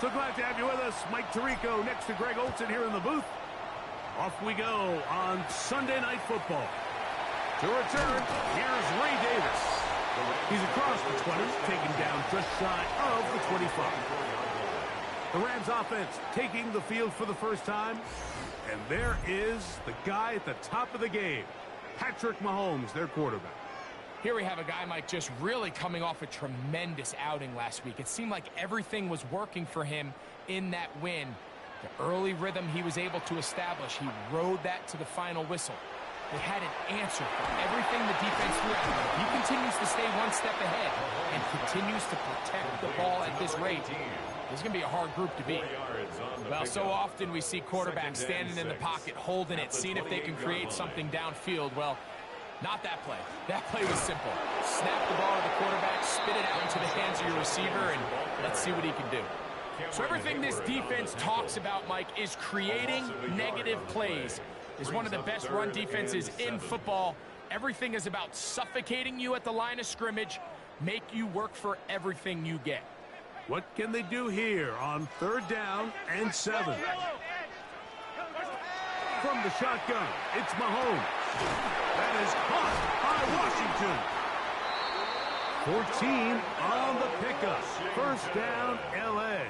So glad to have you with us. Mike Tirico next to Greg Olson here in the booth. Off we go on Sunday Night Football. To return, here's Ray Davis. He's across the 20, taken down just shy of the 25. The Rams offense taking the field for the first time. And there is the guy at the top of the game, Patrick Mahomes, their quarterback. Here we have a guy, Mike, just really coming off a tremendous outing last week. It seemed like everything was working for him in that win. The early rhythm he was able to establish, he rode that to the final whistle. They had an answer for everything the defense threw at him. He continues to stay one step ahead and continues to protect the ball at this rate. This is going to be a hard group to beat. Well, so often we see quarterbacks standing in the pocket, holding it, seeing if they can create something downfield. Well, not that play. That play was simple. Snap the ball to the quarterback, spit it out into the hands of your receiver, and let's see what he can do. So everything this defense talks about, Mike, is creating negative plays. Is one of the best run defenses in football. Everything is about suffocating you at the line of scrimmage, make you work for everything you get. What can they do here on 3rd down and 7? From the shotgun, it's Mahomes. That is caught by Washington. 14 on the pickup. 1st down, L.A.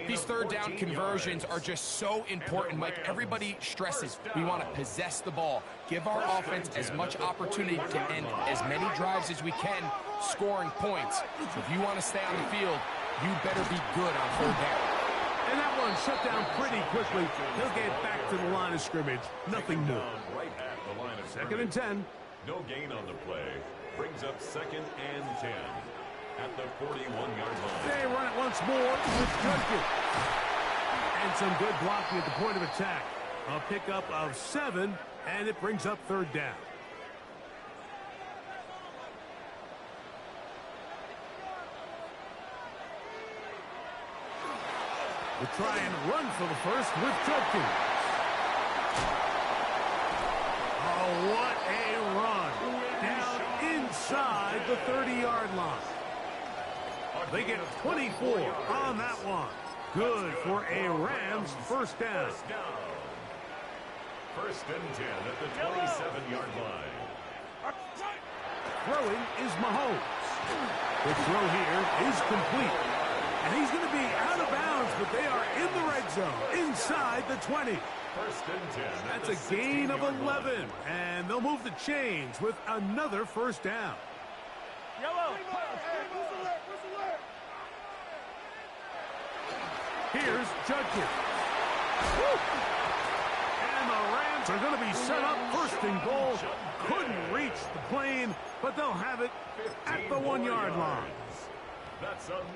These 3rd down conversions are just so important, Mike. Everybody stresses we want to possess the ball, give our offense as much opportunity to end as many drives as we can, scoring points. So if you want to stay on the field, you better be good on 3rd down. And that one shut down pretty quickly. He'll get back to the line of scrimmage. Nothing more. 2nd and 10. No gain on the play. Brings up 2nd and 10. At the 41-yard line. They run it once more with Judkins. And some good blocking at the point of attack. A pickup of 7, and it brings up 3rd down. We'll try and run for the first with Judkins. Oh, what a run. Down inside the 30-yard line. They get 24 on that one. Good for a Rams 1st down. 1st and 10 at the 27-yard line. Throwing is Mahomes. The throw here is complete. And he's going to be out of bounds, but they are in the red zone, inside the 20. 1st and 10. That's a gain of 11. And they'll move the chains with another 1st down. Yellow. Here's Judkins. And the Rams are going to be set up 1st and goal. Couldn't reach the plane, but they'll have it at the 1-yard line.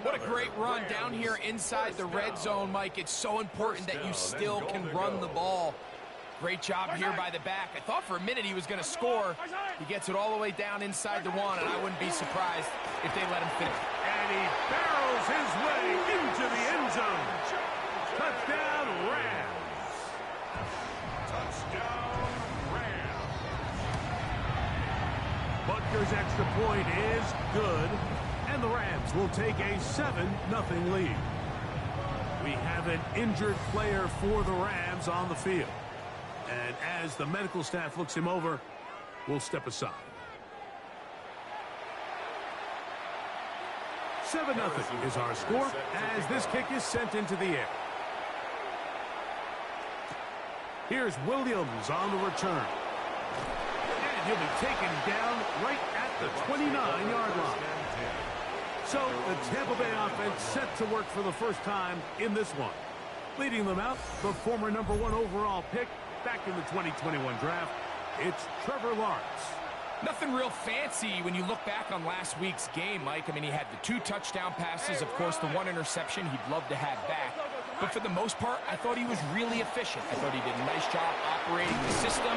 What a great run down here inside the red zone, Mike. It's so important that you still can run the ball. Great job here by the back. I thought for a minute he was going to score. He gets it all the way down inside the 1, and I wouldn't be surprised if they let him finish. And he barrels his way into the end zone. Touchdown, Rams. Touchdown, Rams. Butker's extra point is good, and the Rams will take a 7-0 lead. We have an injured player for the Rams on the field. And as the medical staff looks him over, we'll step aside. 7-0 is our score as this kick is sent into the air. Here's Williams on the return. And he'll be taken down right at the 29-yard line. So the Tampa Bay offense set to work for the first time in this one. Leading them out, the former #1 overall pick back in the 2021 draft, it's Trevor Lawrence. Nothing real fancy when you look back on last week's game, Mike. I mean, he had the 2 touchdown passes, of course, the 1 interception he'd love to have back. But for the most part, I thought he was really efficient. I thought he did a nice job operating the system.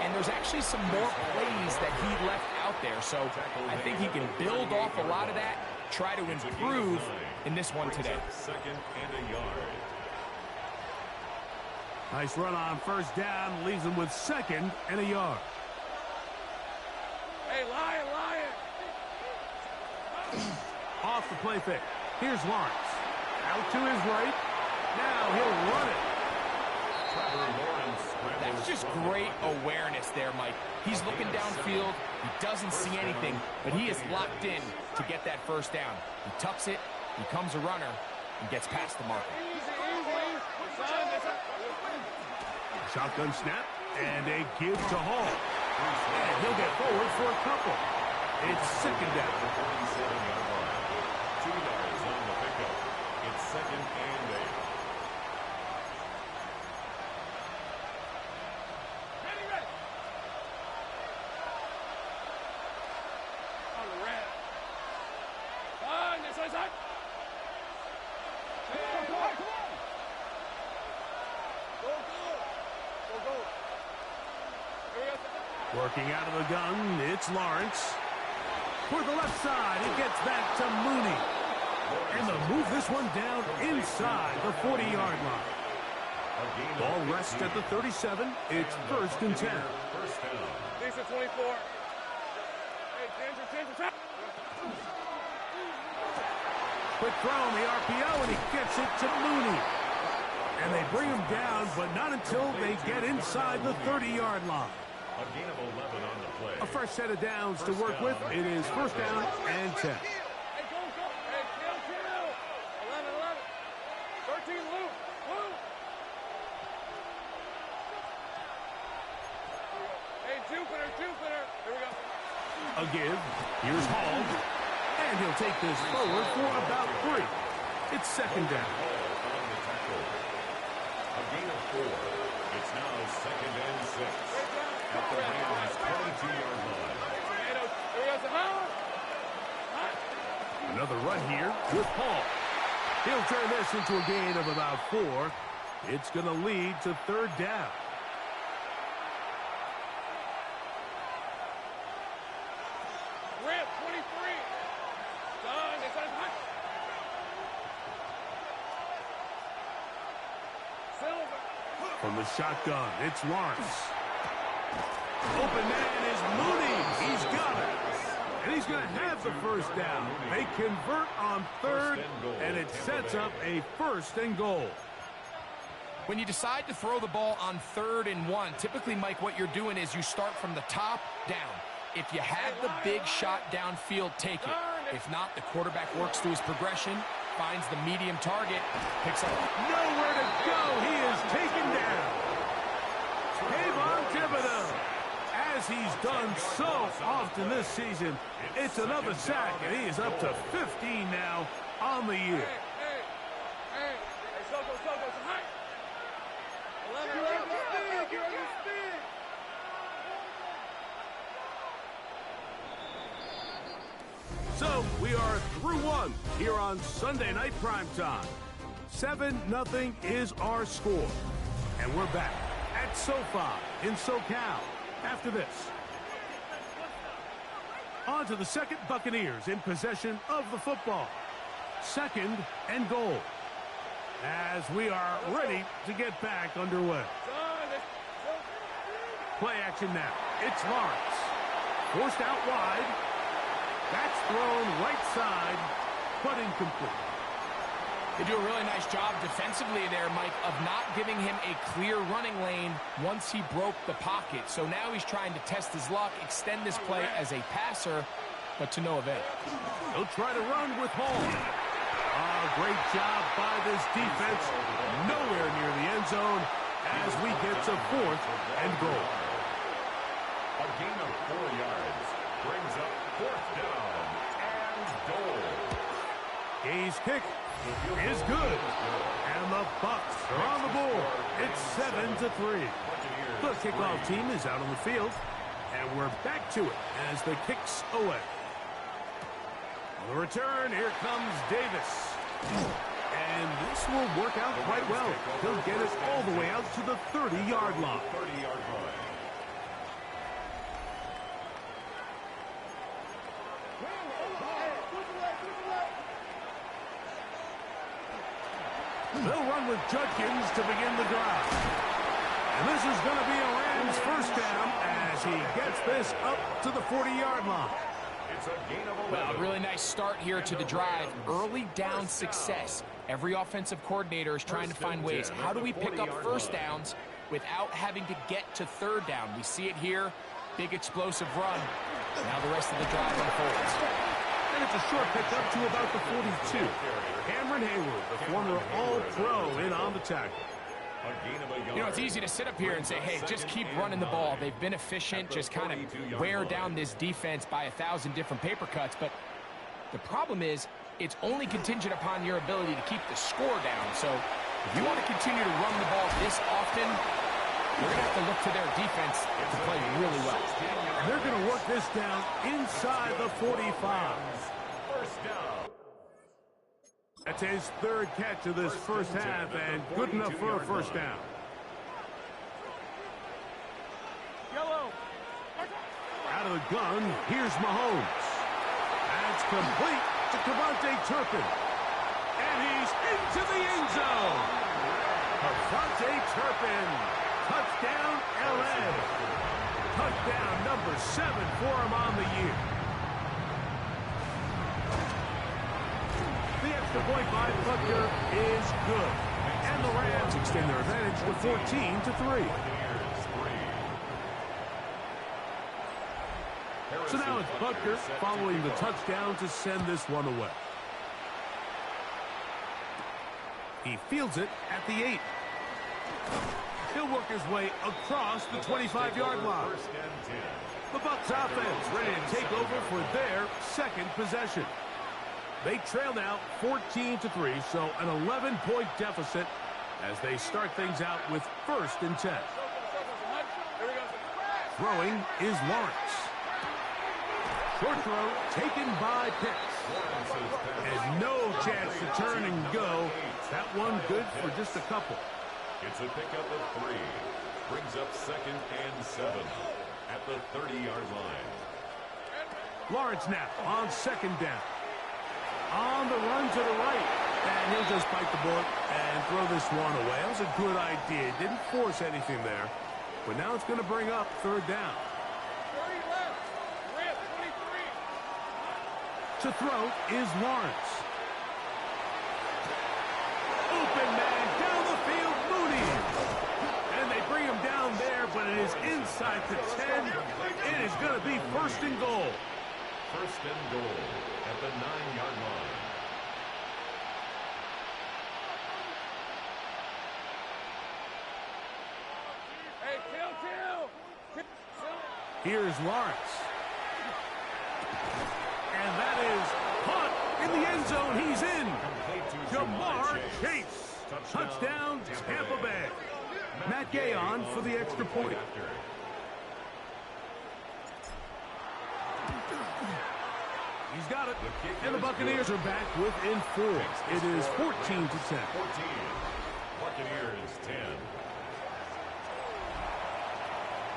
And there's actually some more plays that he left out there. So I think he can build off a lot of that, try to improve in this one today. 2nd and a yard. Nice run on 1st down, leaves him with 2nd and a yard. Hey, lion! Off the play fake. Here's Lawrence. Out to his right. Now he'll run it. That's just great awareness there, Mike. He's looking downfield. He doesn't see anything, but he is locked in to get that first down. He tucks it, becomes a runner, and gets past the marker. Shotgun snap, and a give to Hall. And he'll get forward for a couple. It's second down. 2 yards on the pickup. It's second and 8. Working out of the gun, it's Lawrence. For the left side, it gets back to Mooney. And they'll move this one down inside the 40-yard line. Ball rests at the 37. It's first and 10. First down. Decent 24. Hey, 10 for Quick throw on the RPO, and he gets it to Mooney. And they bring him down, but not until they get inside the 30-yard line. A gain of 11 on the play. A fresh set of downs to work with. It is first down and 10. Hey, go. Hey, kill. 11. 13, Luke. Hey, Jupiter. Here we go. A give. Here's Hall. And he'll take this forward for about 3. It's second down. A gain of 4. It's now second and 6. At the Rams' 22-yard line. Another run here with Paul. He'll turn this into a gain of about 4. It's going to lead to third down. Rip, 23. Done. It's on. Silver. From the shotgun, it's Lawrence. Open man is Mooney. He's got it. And he's going to have the first down. They convert on third, and it sets up a first and goal. When you decide to throw the ball on 3rd and 1, typically, Mike, what you're doing is you start from the top down. If you have the big shot downfield, take it. If not, the quarterback works through his progression, finds the medium target, picks up. Nowhere to go. He is taken down. Kayvon Thibodeau, as he's done so often this season, it's another sack, and he is up to 15 now on the year. Hey, Soko, hi. 11. So we are through one here on Sunday Night Primetime. 7-0 is our score. And we're back at SoFi in SoCal after this. On to the second, Buccaneers in possession of the football. Second and goal. As we are ready to get back underway. Play action now. It's Lawrence. Forced out wide. That's thrown right side, but incomplete. They do a really nice job defensively there, Mike, of not giving him a clear running lane once he broke the pocket. So now he's trying to test his luck, extend this play as a passer, but to no avail. He'll try to run with Hall. Great job by this defense. Nowhere near the end zone as we get to 4th and goal. A gain of 4 yards brings up 4th down and goal. Gay's kick is good. And the Bucs are on the board. It's 7-3. The kickoff team is out on the field. And we're back to it as the kick's away. On the return, here comes Davis. And this will work out quite well. He'll get it all the way out to the 30-yard line. 30-yard line. They'll run with Judkins to begin the drive. And this is going to be a Rams first down as he gets this up to the 40-yard line. It's a gain of 11. Well, a really nice start here to the drive. Early down success. Every offensive coordinator is trying to find ways. How do we pick up first downs without having to get to third down? We see it here. Big explosive run. Now the rest of the drive unfolds. And it's a short pickup to about the 42. Cameron Hayward, the former All-Pro, in on the tackle. You know, it's easy to sit up here and say, hey, just keep running the ball. They've been efficient, just kind of wear down this defense by 1,000 different paper cuts. But the problem is, it's only contingent upon your ability to keep the score down. So if you want to continue to run the ball this often, you're going to have to look to their defense to play really well. They're going to work this down inside the 45. First down. That's his third catch of this first half, and good enough for a first down. Yellow. Out of the gun, here's Mahomes. That's complete to Devontae Turpin. And he's into the end zone. Devontae Turpin. Touchdown, L.A. Touchdown number 7 for him on the year. The extra point by Butker is good. And the Rams extend their advantage to 14-3. So now it's Butker following the touchdown to send this one away. He fields it at the 8. He'll work his way across the 25-yard line. The Bucs offense ready to take over for their second possession. They trail now 14-3, so an 11-point deficit as they start things out with 1st and 10. Throwing is Lawrence. Short throw taken by Pitts. And no chance to turn and go. That one good for just a couple. It's a pickup of 3. Brings up 2nd and 7 at the 30-yard line. Lawrence now on 2nd down. On the run to the right. And he'll just bite the bullet and throw this one away. That was a good idea. Didn't force anything there. But now it's going to bring up 3rd down. 30 left. Red, 23. To throw is Lawrence. Open man down the field, Mooney. And they bring him down there, but it is inside the 10. It is going to be 1st and goal. 1st and goal at the 9-yard line. Hey, kill. Here's Lawrence. And that is caught in the end zone. He's in. Jamar Chase. Touchdown, Tampa Bay. Matt Gay on for the extra point. He's got it. And the Buccaneers are back within 4. It is 14-10. 14. Buccaneers 10.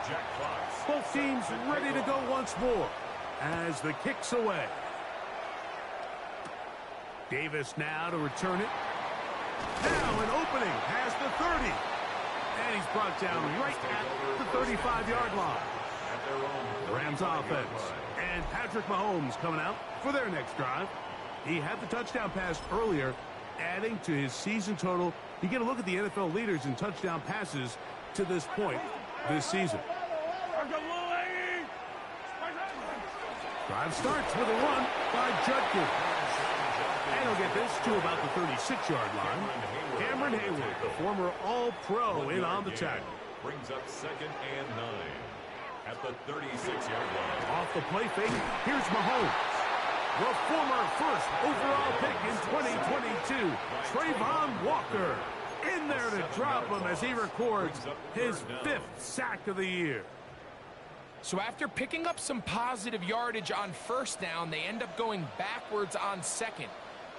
Jack Fox. Both teams ready to go once more as the kick's away. Davis now to return it. Now an opening past the 30. And he's brought down right at the 35-yard line. Rams offense. And Patrick Mahomes coming out for their next drive. He had the touchdown pass earlier, adding to his season total. You get a look at the NFL leaders in touchdown passes to this point this season. Drive starts with a run by Judkins. And he'll get this to about the 36-yard line. Cameron Hayward, the former All-Pro, in on the tackle. Brings up 2nd and 9 at the 36-yard line. Off the play fake, here's Mahomes. The former first overall pick in 2022, Trayvon Walker, in there to drop him as he records his 5th sack of the year. So after picking up some positive yardage on 1st down, they end up going backwards on 2nd.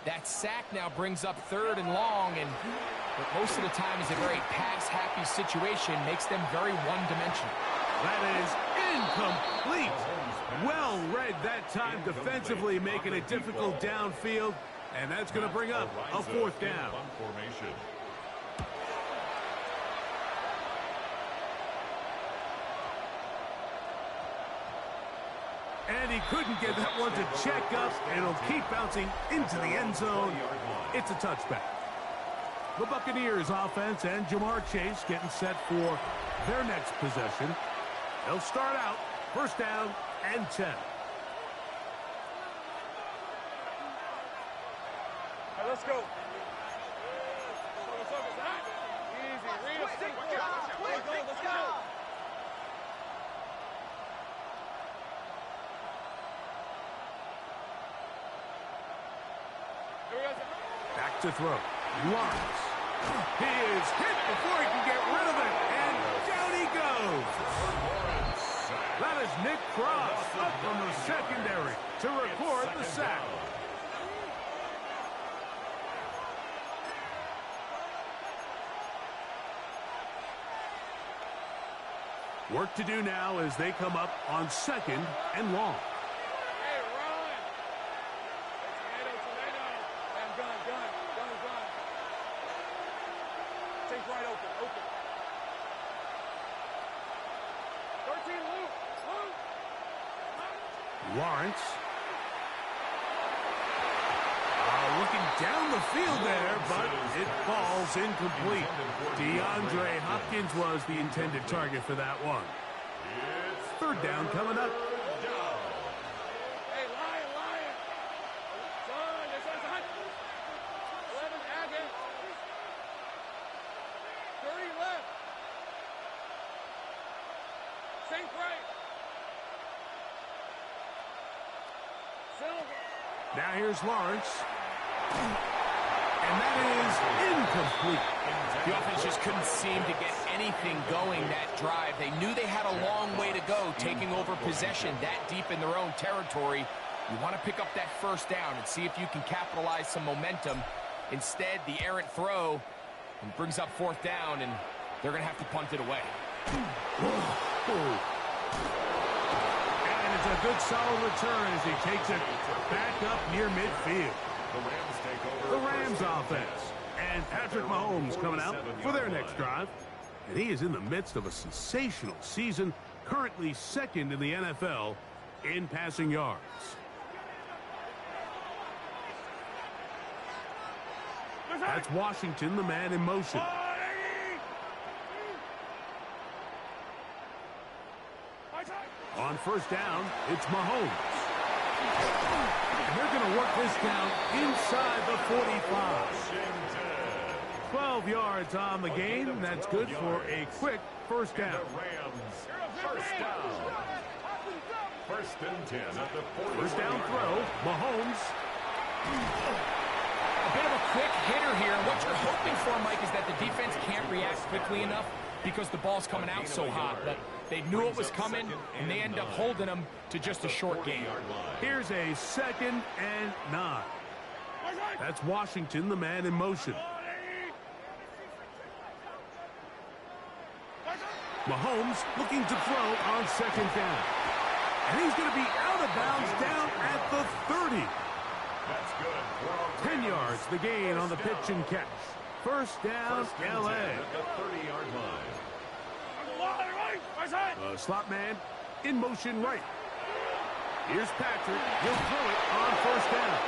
That sack now brings up 3rd and long, and what most of the time is a very pass-happy situation, makes them very one-dimensional. That is incomplete. Well read that time defensively, making it difficult downfield, and that's going to bring up a 4th down. Formation. And he couldn't get that one to check up. It'll keep bouncing into the end zone. It's a touchback. The Buccaneers offense and Jamar Chase getting set for their next possession. They'll start out first down and 10. Let's go. Easy, real simple. Let's go, let's go. Back to throw. Lawrence. He is hit before he can get rid of it. And down he goes. That is Nick Cross up from the secondary to record the sack. Work to do now as they come up on second and long. Hey, run. Tomato. And gun. Take right open. 13, Luke. Lawrence. Looking down the field there, but it falls incomplete. DeAndre Hopkins was the intended target for that one. Third down coming up. Hey, Lion. Son, this is hot. 11, Agate. 30 left. Saint right. Silver. Now here's Lawrence. And that is incomplete. The offense just couldn't seem to get anything going that drive. They knew they had a long way to go taking over possession that deep in their own territory. You want to pick up that first down and see if you can capitalize some momentum. Instead, the errant throw and brings up fourth down, and they're going to have to punt it away. And it's a good solid return as he takes it back up near midfield. The Rams offense. And Patrick Mahomes coming out for their next drive. And he is in the midst of a sensational season, currently second in the NFL in passing yards. That's Washington, the man in motion. On first down, it's Mahomes. And they're going to work this down inside the 45. 12 yards on the gain. That's good for a quick first down. First and 10 at the 40. First down throw, Mahomes. A bit of a quick hitter here. What you're hoping for, Mike, is that the defense can't react quickly enough because the ball's coming out so hot. But they knew it was coming, and they end up holding them to just a short gain. Here's a 2nd and 9. That's Washington, the man in motion. Mahomes looking to throw on second down. And he's going to be out of bounds down at the 30. That's good. 10 yards, the gain on the pitch and catch. First down, L.A. At the 30-yard line. The slot man in motion right. Here's Patrick. He'll throw it on first down.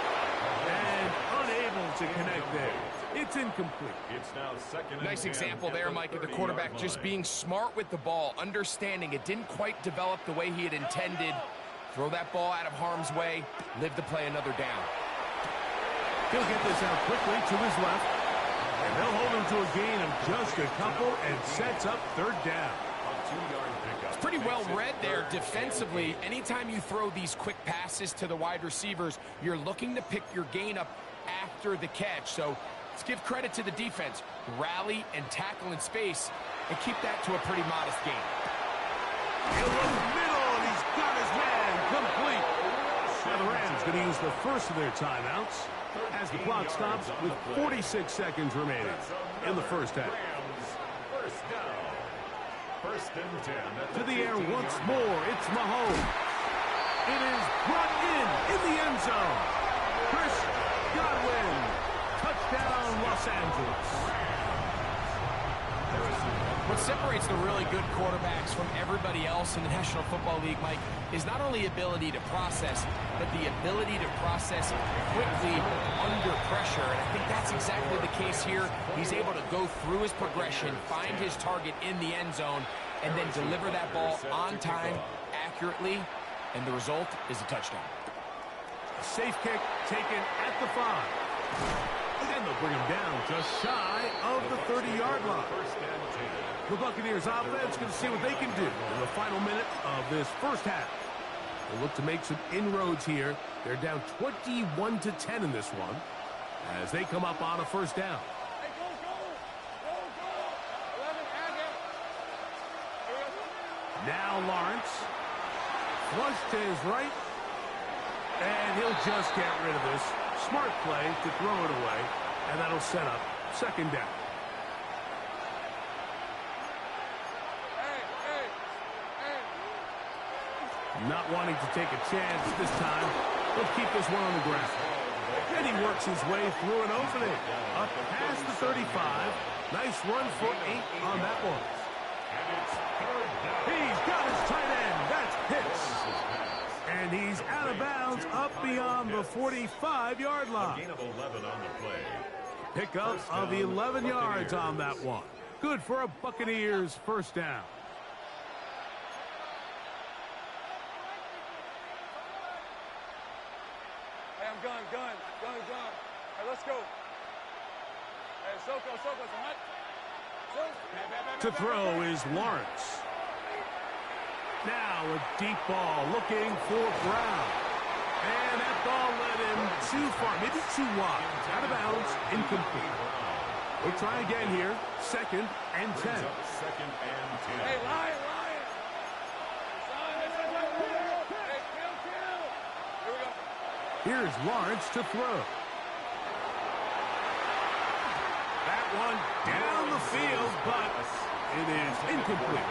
And unable to connect there. It's incomplete. It's now second and Nice 10 example there, Mike, of the quarterback just being smart with the ball, understanding it didn't quite develop the way he had intended. Throw that ball out of harm's way, live to play another down. He'll get this out quickly to his left. And they'll hold him to a gain of just a couple and sets up third down. It's pretty well read there defensively. Anytime you throw these quick passes to the wide receivers, you're looking to pick your gain up after the catch. So let's give credit to the defense. Rally and tackle in space and keep that to a pretty modest gain. He'll go middle, and he's got his man complete. Now the Rams going to use the first of their timeouts as the clock stops with 46 seconds remaining in the first half. First down. First and 10. To the air once more, it's Mahomes. It is brought in the end zone. Chris Godwin. Touchdown, Los Angeles. What separates the really good quarterbacks from everybody else in the National Football League, Mike, is not only ability to process, but the ability to process quickly under pressure. And I think that's exactly the case here. He's able to go through his progression, find his target in the end zone, and then deliver that ball on time, accurately, and the result is a touchdown. A safe kick taken at the 5. And they'll bring him down just shy of the 30-yard line. The Buccaneers offense going to see what they can do in the final minute of this first half. They look to make some inroads here. They're down 21-10 in this one as they come up on a first down. Hey, go, go! Go, go! 11, Agate. Now Lawrence. Flush to his right. And he'll just get rid of this. Smart play to throw it away. And that'll set up second down. Not wanting to take a chance this time. He'll keep this one on the ground. And he works his way through an opening. Up past the 35. Nice run for 8 on that one. He's got his tight end. That's Pitts. And he's out of bounds up beyond the 45-yard line. Gain of 11 on the play. Pickup of 11 yards on that one. Good for a Buccaneers first down. Hey, I'm gun. Hey, let's go. Hey, Soko, it's hot. To throw is Lawrence. Now a deep ball looking for Brown. And that ball led him too far, maybe too wide. Out of bounds, incomplete. We'll try again here. Second and 10. Second and 10. Hey, Lion. Hey, kill. Here we go. Here's Lawrence to throw. That one down the field, but it is incomplete.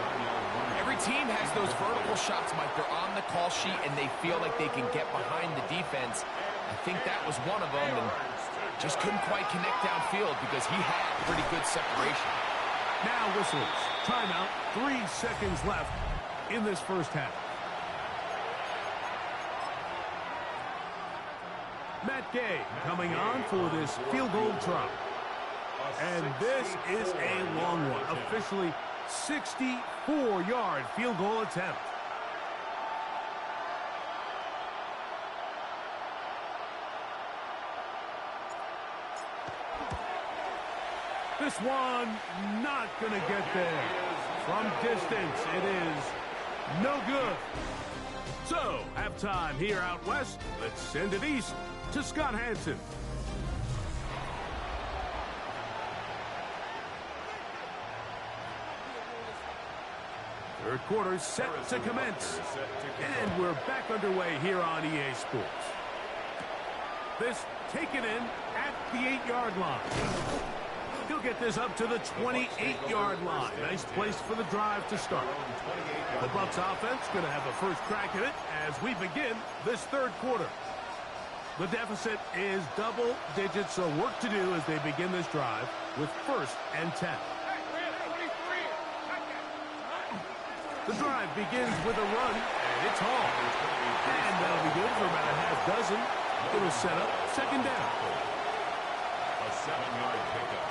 Every team has those vertical shots, Mike. They're on the call sheet, and they feel like they can get behind the defense. I think that was one of them, and just couldn't quite connect downfield because he had pretty good separation. Now whistles. Timeout. 3 seconds left in this first half. Matt Gay coming on for this field goal try. And this is a long one. Officially 64-yard field goal attempt. This one not going to get there. From distance, it is no good. So, halftime here out west. Let's send it east to Scott Hansen. Third quarter set to commence. And we're back underway here on EA Sports. This taken in at the 8-yard line. He'll get this up to the 28-yard line. Nice place for the drive to start. The Bucs offense going to have a first crack at it as we begin this third quarter. The deficit is double digits, so work to do as they begin this drive with first and 10. The drive begins with a run, and it's Hall. And that'll be good for about a half dozen. It'll set up second down. A 7-yard pickup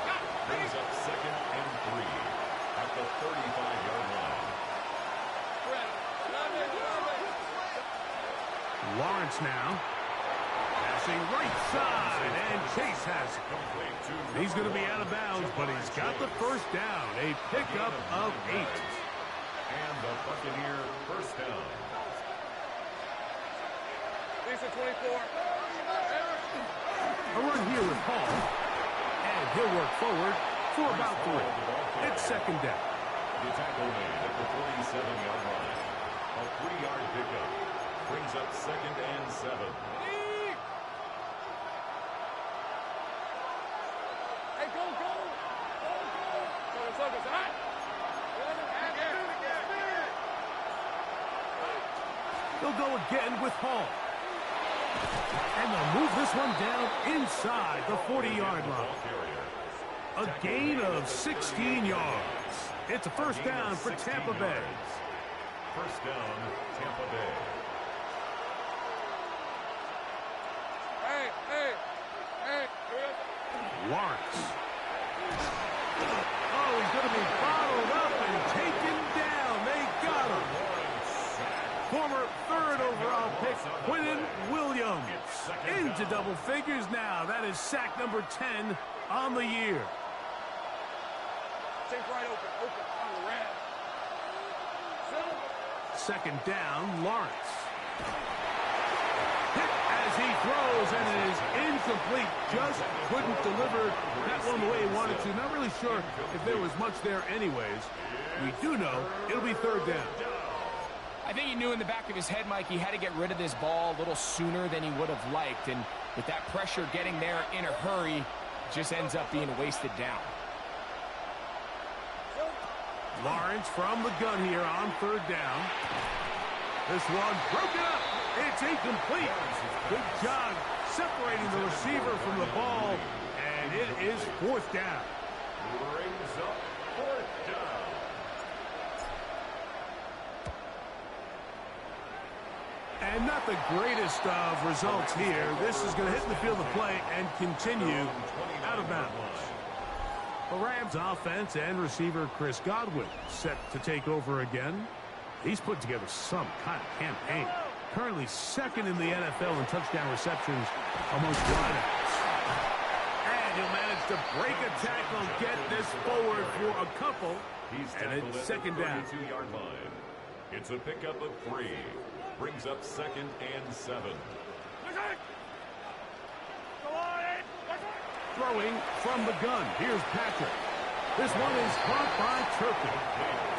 brings up second and 3 at the 35-yard line. Lawrence now. Passing right side, and Chase has it. He's going to be out of bounds, but he's got the first down. A pickup of 8. And the Buccaneer first down. Lisa 24. A run here with Hall. And he'll work forward for about 3. It's second down. The tackle made at the 47-yard line. A 3-yard pickup brings up second and 7. Hey, go. So it's hot. They'll go again with Hall. And they'll move this one down inside the 40-yard line. A gain of 16 yards. It's a first down for Tampa Bay. First down, Tampa Bay. Hey. Lawrence. Oh, he's going to be bottled up and taken down. They got him. Former third overall pick, Quinton Williams. Into double figures now. That is sack number 10 on the year. Take right open on the ram. Second down, Lawrence. Hit as he throws, and it is incomplete. Just couldn't deliver that one the way he wanted to. Not really sure if there was much there anyways. We do know it'll be third down. I think he knew in the back of his head, Mike, he had to get rid of this ball a little sooner than he would have liked. And with that pressure getting there in a hurry, it just ends up being a wasted down. Lawrence from the gun here on third down. This one broken up. It's incomplete. Good job separating the receiver from the ball, and it is fourth down. Brings up fourth down. And not the greatest of results here. This is going to hit the field of play and continue out of bounds. The Rams offense and receiver Chris Godwin set to take over again. He's put together some kind of campaign. Currently second in the NFL in touchdown receptions amongst wideouts. And he'll manage to break a tackle, get this forward for a couple. And it's second down. 32-yard line. It's a pickup of 3. Brings up second and 7. Throwing from the gun. Here's Patrick. This one is caught by Turpin.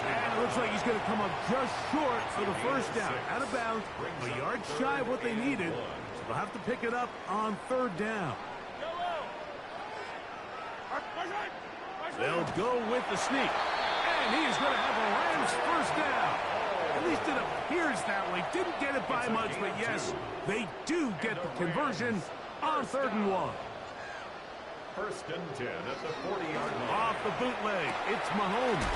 And it looks like he's going to come up just short for the first down. Out of bounds, a yard shy of what they needed. So they'll have to pick it up on third down. They'll go with the sneak. And he is going to have a Rams first down. At least it appears that way. Didn't get it by much, but yes, they do get the conversion on third and 1. First and 10 at the 40-yard line. Off the bootleg, it's Mahomes.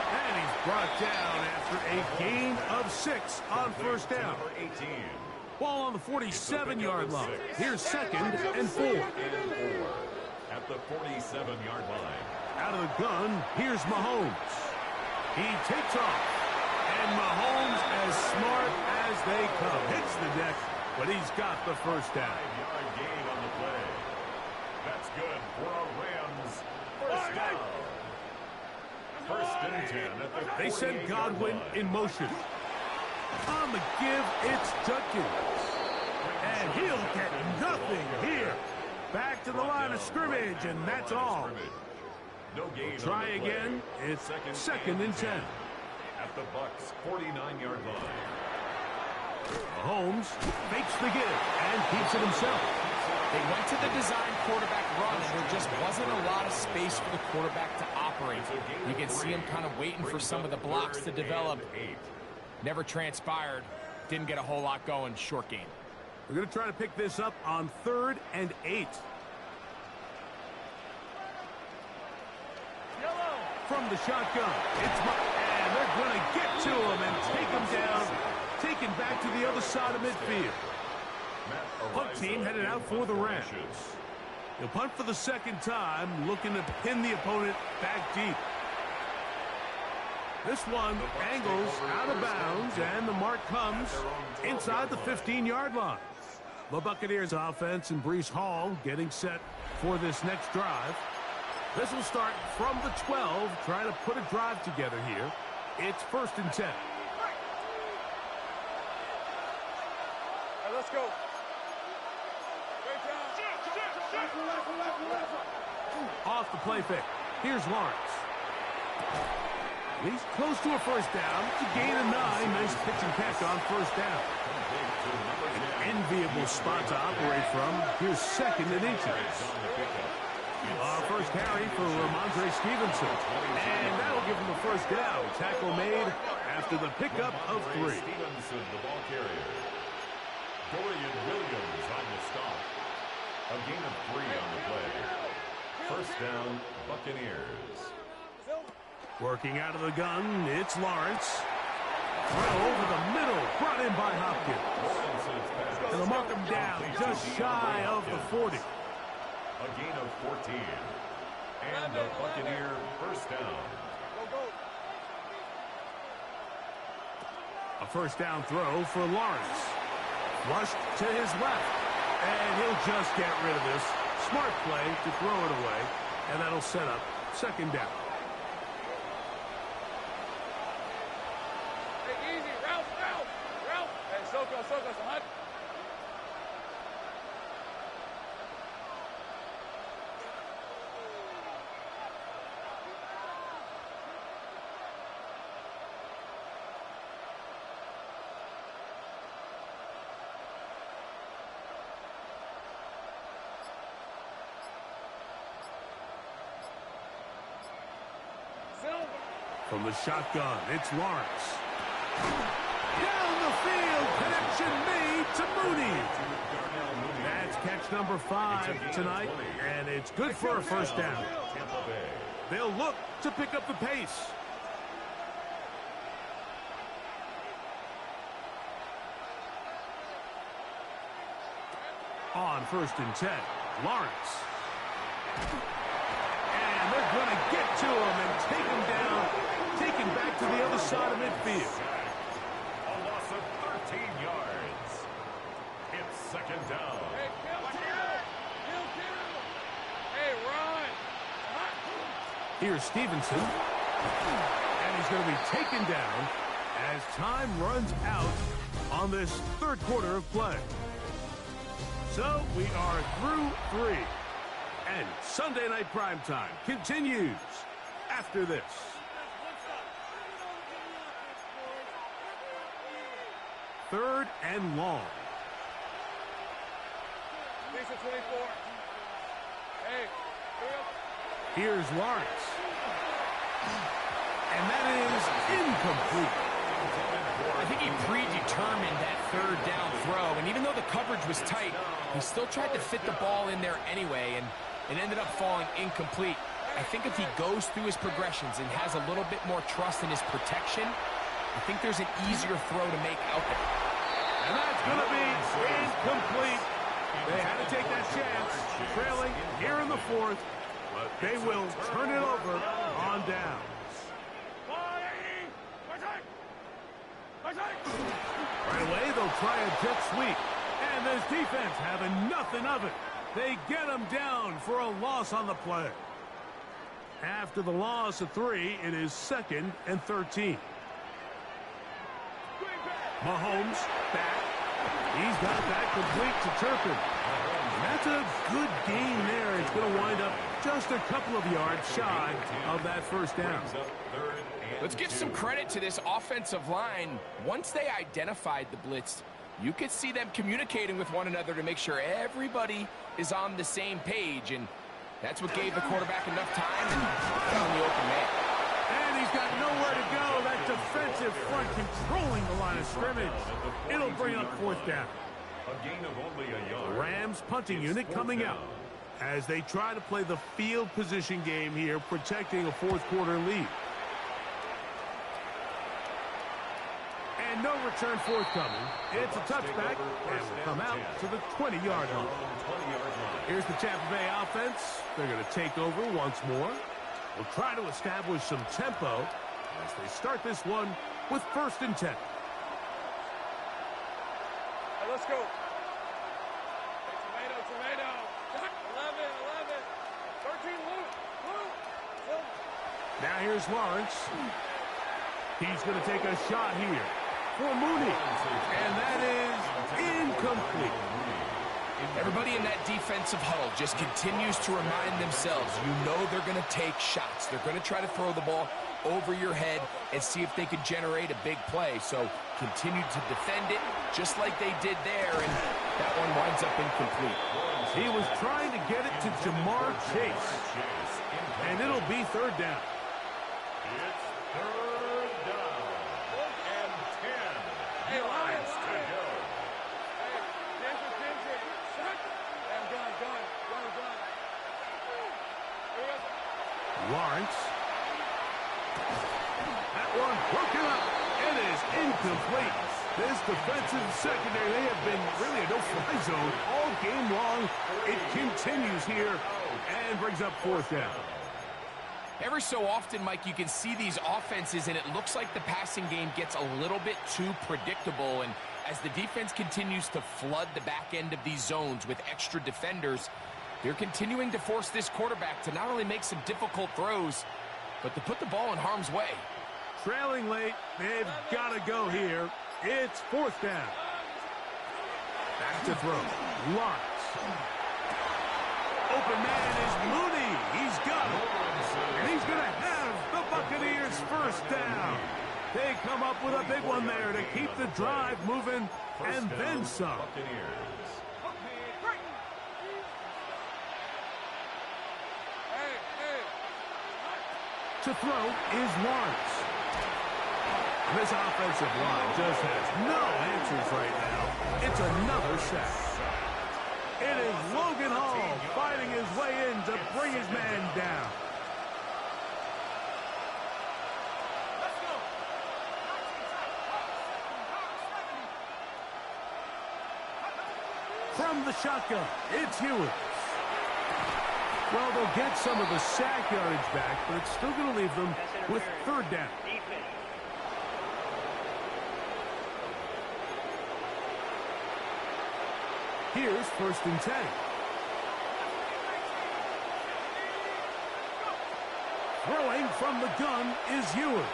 And he's brought down after a gain of 6 on first down. Number 18. Ball on the 47-yard line. Here's second and 4. At the 47-yard line. Out of the gun, here's Mahomes. He takes off. And Mahomes, as smart as they come, hits the deck, but he's got the first down. 5-yard gain on the play. That's good for a Rams first down. First and 10 at the They send Godwin in motion. On the give, it's Judkins. And he'll get nothing here. Back to the line of scrimmage, and that's all. No gain. Try again. It's second and 10. At the Bucs' 49-yard line. Mahomes fakes the give and keeps it himself. They went to the design quarterback run, and there just wasn't a lot of space for the quarterback to operate. You can see him kind of waiting for some of the blocks to develop. Never transpired. Didn't get a whole lot going. Short game. We're going to try to pick this up on third and 8. From the shotgun, and they're going to get to him and take him down, taken back to the other side of midfield. Punt team headed out for the Rams. He'll punt for the second time, looking to pin the opponent back deep. This one angles out of bounds, and the mark comes inside the 15-yard line. The Buccaneers offense and Breece Hall getting set for this next drive. This will start from the 12, trying to put a drive together here. It's first and 10. Hey, let's go. Off the play fake. Here's Lawrence. He's close to a first down. To gain a 9. Nice pitch and catch on first down. An enviable spot to operate from. Here's second and inches. Our first carry for Ramondre Stevenson. And that'll give him the first down. Tackle made after the pickup of 3. Stevenson, the ball carrier. Dorian Williams on the stop. A gain of 3 on the play. First down, Buccaneers. Working out of the gun, it's Lawrence. Throw over the middle, brought in by Hopkins. And they'll mark him down just shy of the 40. A gain of 14. And the Buccaneer first down. A first down throw for Lawrence. Flushed to his left. And he'll just get rid of this. Smart play to throw it away. And that'll set up second down. Hey, easy. Ralph. Hey, Soko, son. From the shotgun, it's Lawrence. Down the field, connection made to Mooney. That's catch number 5 tonight, and it's good for a first down. They'll look to pick up the pace. On 1st and 10, Lawrence. And they're going to get to him and take him down, take him back to the other side of midfield. A loss of 13 yards. It's second down. Hey, kill. Hey, run. Here's Stevenson. And he's going to be taken down as time runs out on this third quarter of play. So we are through 3. And Sunday Night Primetime continues after this. Third and long. Lisa 24. Hey, Here's Lawrence. And that is incomplete. I think he predetermined that third down throw, and even though the coverage was tight, he still tried to fit the ball in there anyway, and it ended up falling incomplete. I think if he goes through his progressions and has a little bit more trust in his protection, I think there's an easier throw to make out there. And that's going to be incomplete. They had to take that chance, trailing here in the 4th, but they will turn it over on downs. Right away, they'll try a jet sweep. And this defense having nothing of it. They get him down for a loss on the play. After the loss of 3, it is 2nd and 13. Mahomes back. He's got that complete to Turpin. And that's a good gain there. It's going to wind up just a couple of yards shy of that first down. Let's give some credit to this offensive line. Once they identified the blitz, you could see them communicating with one another to make sure everybody is on the same page, and that's what gave the quarterback enough time and found the open man. And he's got nowhere to go. That defensive front controlling the line of scrimmage. It'll bring up 4th down. A gain of only a yard. Rams punting unit coming out as they try to play the field position game here, protecting a 4th quarter lead. And no return forthcoming. It's a touchback, and will come out to the 20-yard line. Here's the Tampa Bay offense. They're going to take over once more. We'll try to establish some tempo as they start this one with 1st and 10. Hey, let's go. Hey, tomato. 11. 13, Luke. Now here's Lawrence. He's going to take a shot here for Mooney. And that is incomplete. Everybody in that defensive huddle just continues to remind themselves, you know they're going to take shots. They're going to try to throw the ball over your head and see if they can generate a big play. So continue to defend it just like they did there, and that one winds up incomplete. He was trying to get it to Jamar Chase, and it'll be 3rd down. It's 3rd down. And 10 yards to go. Lawrence. incomplete. This defensive secondary, they have been really a no-fly zone all game long. It continues here and brings up fourth down. Every so often, Mike, you can see these offenses, and it looks like the passing game gets a little bit too predictable. And as the defense continues to flood the back end of these zones with extra defenders, they're continuing to force this quarterback to not only make some difficult throws, but to put the ball in harm's way. Trailing late, they've got to go here. It's fourth down. Back to throw. Lawrence. Open man is Mooney. He's got it. And he's going to have the Buccaneers first down. They come up with a big one there to keep the drive moving and then some. To throw is Lawrence. This offensive line just has no answers right now. It's another sack. It is Logan Hall fighting his way in to bring his man down. From the shotgun, it's Hewitt. Well, they'll get some of the sack yardage back, but it's still going to leave them with third down. Here's first and 10. Throwing from the gun is Ewers.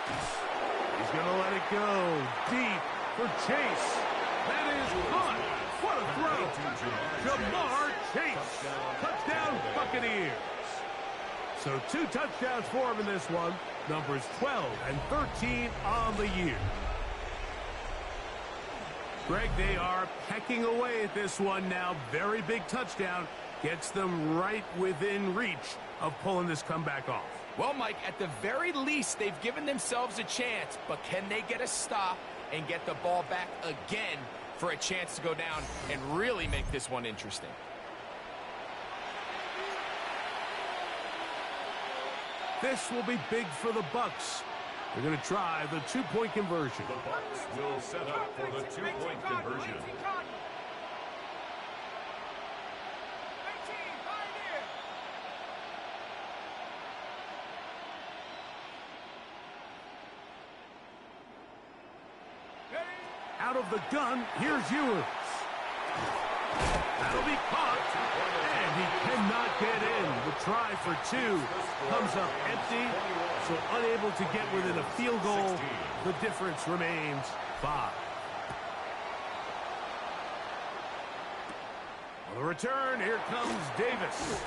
He's going to let it go deep for Chase. That is caught. What a throw. Jamar Chase. Touchdown Buccaneers. So 2 touchdowns for him in this one. Numbers 12 and 13 on the year. Greg, they are pecking away at this one now. Very big touchdown. Gets them right within reach of pulling this comeback off. Well, Mike, at the very least, they've given themselves a chance. But can they get a stop and get the ball back again for a chance to go down and really make this one interesting? This will be big for the Bucs. They're going to try the 2-point conversion. The Bucs will set up for the 2-point conversion. Out of the gun, here's Ewers. That'll be caught. And he cannot get in. The try for 2 comes up empty, so unable to get within a field goal. The difference remains 5. On the return, here comes Davis.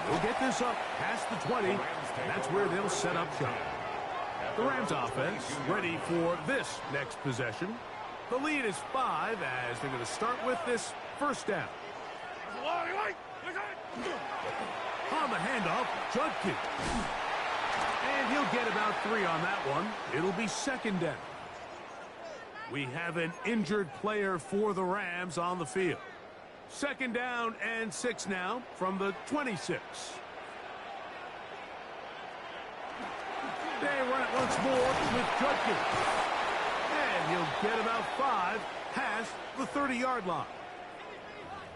We'll get this up past the 20, and that's where they'll set up shop. The Rams offense ready for this next possession. The lead is 5 as they're going to start with this first down. On the handoff, Judkins. And he'll get about 3 on that one. It'll be second down. We have an injured player for the Rams on the field. Second down and 6 now from the 26. They run it once more with Judkins. And he'll get about 5 past the 30-yard line.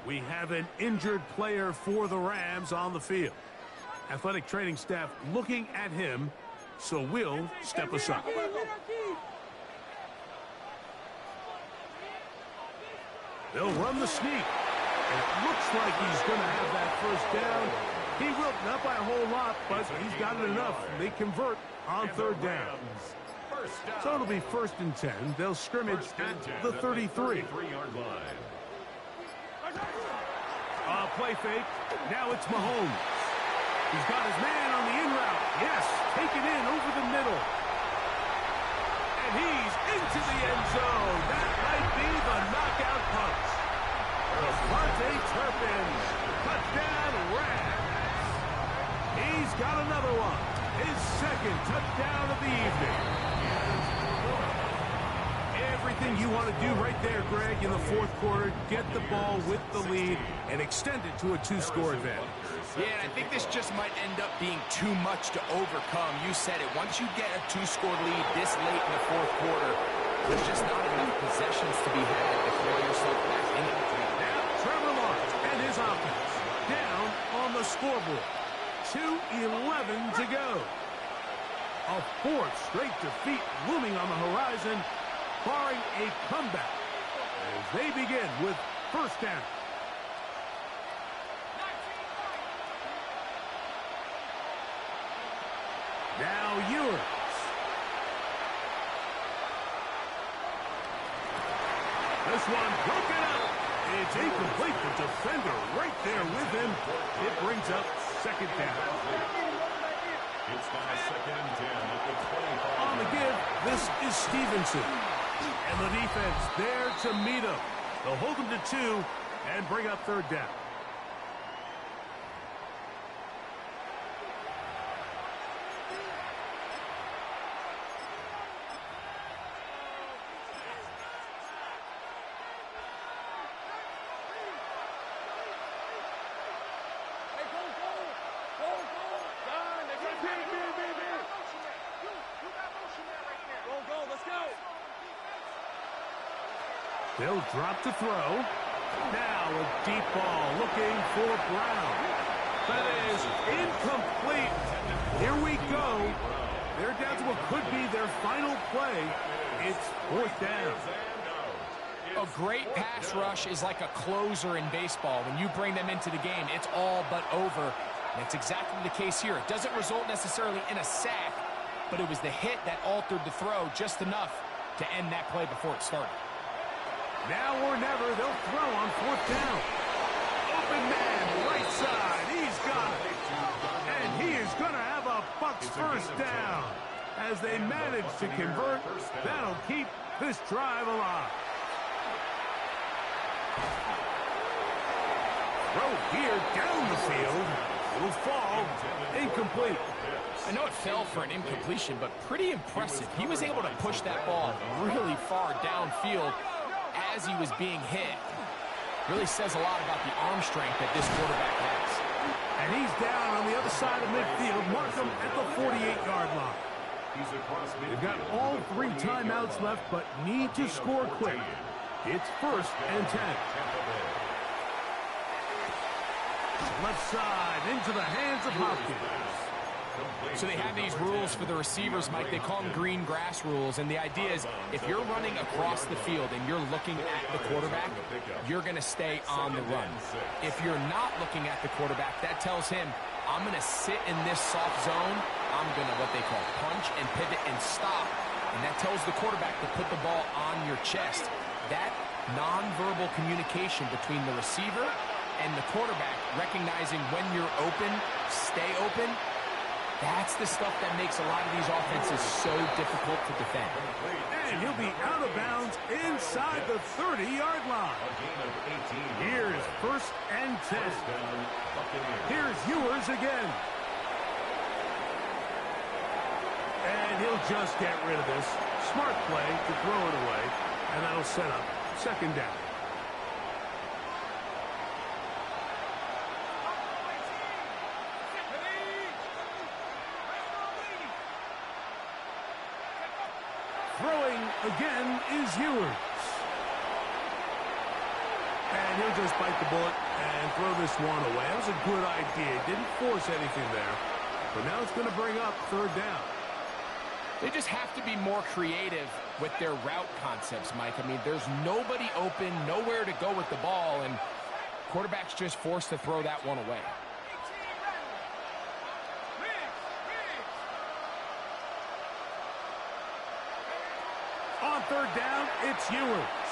We have an injured player for the Rams on the field. Athletic training staff looking at him, so we'll step aside. They'll run the sneak. It looks like he's going to have that first down. He will, not by a whole lot, but he's got it enough. They convert on third down. So it'll be first and 10. They'll scrimmage at the 33. Play fake. Now it's Mahomes. He's got his man on the in route. Yes, taken in over the middle. And he's into the end zone. That might be the knockout punch. Devontae Turpin. Touchdown Rams. He's got another one. His second touchdown of the evening. Everything you want to do right there, Greg, in the fourth quarter. Get the ball with the lead and extend it to a 2-score advantage. Yeah, and I think this just might end up being too much to overcome. You said it. Once you get a 2-score lead this late in the fourth quarter, There's just not enough possessions to be had to throw yourself back in it. Now, Trevor Lawrence and his offense down on the scoreboard. 2:11 to go. A fourth straight defeat looming on the horizon, barring a comeback as they begin with first down. Now Ewers. This one broken up. It's incomplete. The defender right there with him. It brings up second down. It's now second and 10 at the 25. On the give, this is Stevenson. And the defense there to meet him. They'll hold him to 2 and bring up third down. They'll drop to throw. Now a deep ball looking for Brown. That is incomplete. Here we go. They're down to what could be their final play. It's fourth down. A great pass rush is like a closer in baseball. When you bring them into the game, it's all but over. And it's exactly the case here. It doesn't result necessarily in a sack, but it was the hit that altered the throw just enough to end that play before it started. Now or never, they'll throw on fourth down. Open man, right side, he's got it. And he is going to have a Bucs first down. As they manage to convert, that'll keep this drive alive. Throw here down the field. It'll fall incomplete. I know it fell for an incompletion, but pretty impressive. He was able to push that ball really far downfield as he was being hit. Really says a lot about the arm strength that this quarterback has. And he's down on the other side of midfield. Mark him at the 48-yard line. They've got all 3 timeouts left, but need to score quick. It's first and 10. Left side into the hands of Hopkins. So they have these rules for the receivers, Mike. They call them green grass rules. And the idea is if you're running across the field and you're looking at the quarterback, you're going to stay on the run. If you're not looking at the quarterback, that tells him, I'm going to sit in this soft zone. I'm going to what they call punch and pivot and stop. And that tells the quarterback to put the ball on your chest. That nonverbal communication between the receiver and the quarterback, recognizing when you're open, stay open, that's the stuff that makes a lot of these offenses so difficult to defend. And he'll be out of bounds inside the 30-yard line. Here's first and 10. Here's Ewers again. And he'll just get rid of this. Smart play to throw it away, and that'll set up second down. Throwing again is Ewers. And he'll just bite the bullet and throw this one away. That was a good idea. Didn't force anything there. But now it's going to bring up third down. They just have to be more creative with their route concepts, Mike. I mean, there's nobody open, nowhere to go with the ball, and quarterback's just forced to throw that one away. On third down, it's Ewers.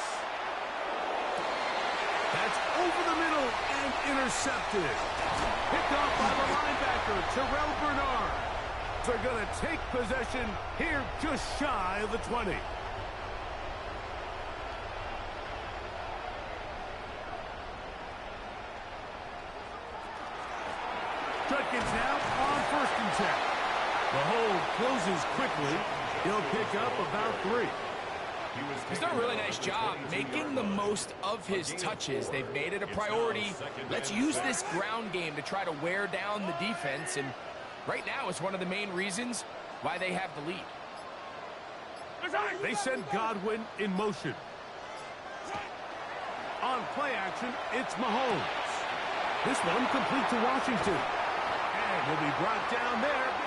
That's over the middle and intercepted. Picked off by the linebacker, Terrell Bernard. They're going to take possession here just shy of the 20. Judkins now on first and 10. The hold closes quickly. He'll pick up about 3. He's done a really nice job making the most of his touches. They've made it a priority. Let's use this ground game to try to wear down the defense, and right now it's one of the main reasons why they have the lead. They send Godwin in motion. On play action, it's Mahomes. This one complete to Washington. And he'll be brought down there